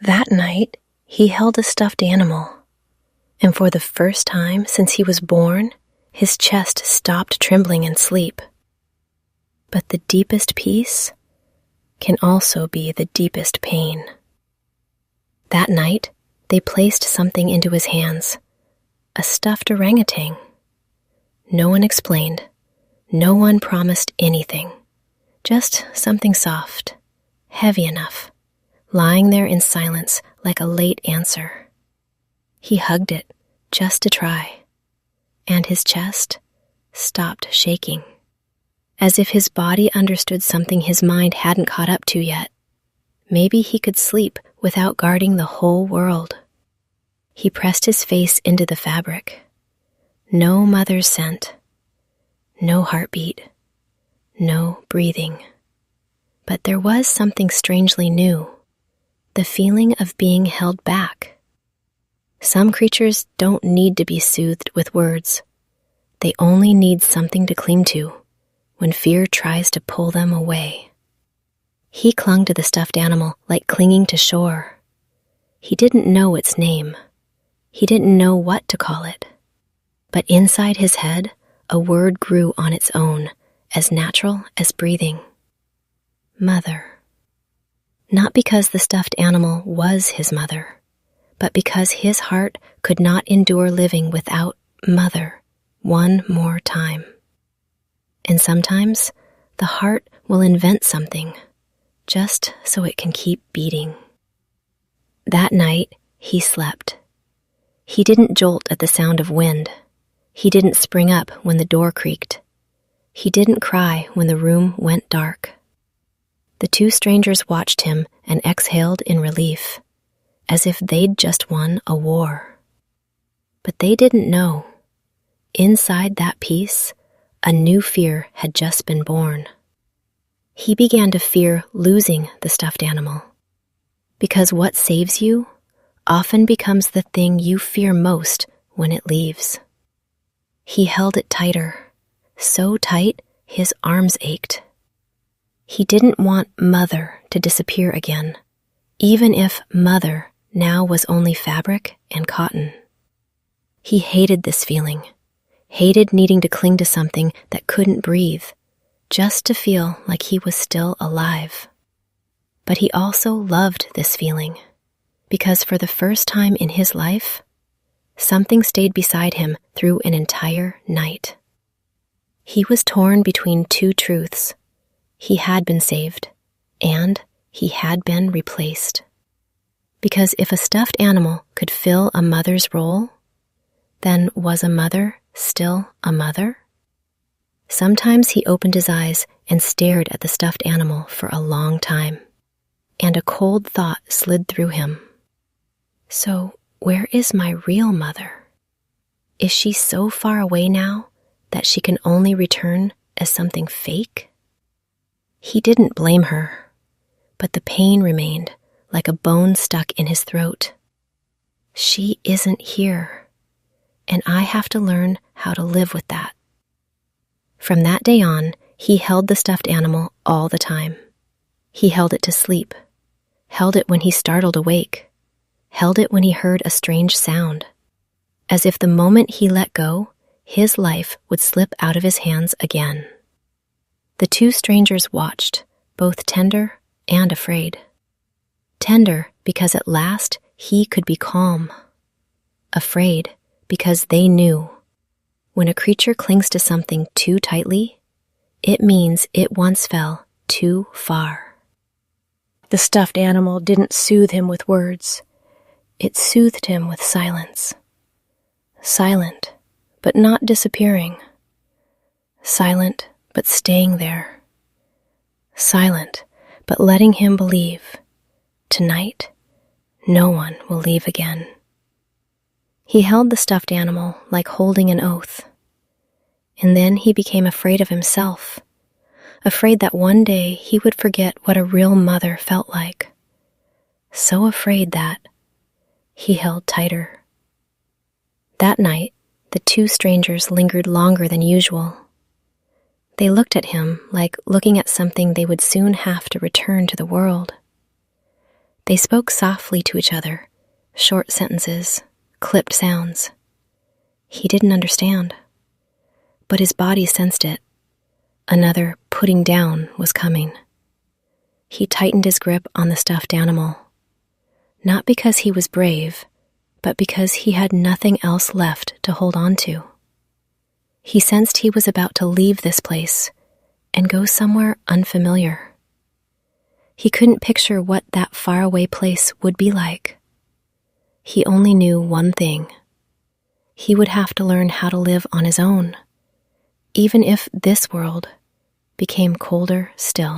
That night, he held a stuffed animal, and for the first time since he was born, his chest stopped trembling in sleep. But the deepest peace can also be the deepest pain. That night, they placed something into his hands, a stuffed orangutan. No one explained. No one promised anything. Just something soft, heavy enough, lying there in silence like a late answer. He hugged it just to try, and his chest stopped shaking, as if his body understood something his mind hadn't caught up to yet. Maybe he could sleep without guarding the whole world. He pressed his face into the fabric. No mother's scent, no heartbeat, no breathing. But there was something strangely new, the feeling of being held back. Some creatures don't need to be soothed with words. They only need something to cling to when fear tries to pull them away. He clung to the stuffed animal like clinging to shore. He didn't know its name. He didn't know what to call it. But inside his head, a word grew on its own, as natural as breathing. Mother. Not because the stuffed animal was his mother, but because his heart could not endure living without mother one more time. And sometimes the heart will invent something just so it can keep beating. That night, he slept. He didn't jolt at the sound of wind. He didn't spring up when the door creaked. He didn't cry when the room went dark. The two strangers watched him and exhaled in relief, as if they'd just won a war. But they didn't know. Inside that peace, a new fear had just been born. He began to fear losing the stuffed animal, because what saves you often becomes the thing you fear most when it leaves. He held it tighter, so tight his arms ached. He didn't want mother to disappear again, even if mother now was only fabric and cotton. He hated this feeling, hated needing to cling to something that couldn't breathe, just to feel like he was still alive. But he also loved this feeling, because for the first time in his life, something stayed beside him through an entire night. He was torn between two truths. He had been saved, and he had been replaced. Because if a stuffed animal could fill a mother's role, then was a mother still a mother? Sometimes he opened his eyes and stared at the stuffed animal for a long time, and a cold thought slid through him. So, where is my real mother? Is she so far away now that she can only return as something fake? He didn't blame her, but the pain remained like a bone stuck in his throat. She isn't here, and I have to learn how to live with that. From that day on, he held the stuffed animal all the time. He held it to sleep, held it when he startled awake, held it when he heard a strange sound, as if the moment he let go, his life would slip out of his hands again. The two strangers watched, both tender and afraid. Tender because at last he could be calm. Afraid because they knew when a creature clings to something too tightly, it means it once fell too far. The stuffed animal didn't soothe him with words. It soothed him with silence. Silent, but not disappearing. Silent, but staying there. Silent, but letting him believe, tonight, no one will leave again. He held the stuffed animal like holding an oath. And then he became afraid of himself, afraid that one day he would forget what a real mother felt like. So afraid that he held tighter. That night, the two strangers lingered longer than usual. They looked at him like looking at something they would soon have to return to the world. They spoke softly to each other, short sentences, clipped sounds. He didn't understand, but his body sensed it. Another putting down was coming. He tightened his grip on the stuffed animal, not because he was brave, but because he had nothing else left to hold on to. He sensed he was about to leave this place and go somewhere unfamiliar. He couldn't picture what that faraway place would be like. He only knew one thing. He would have to learn how to live on his own, even if this world became colder still.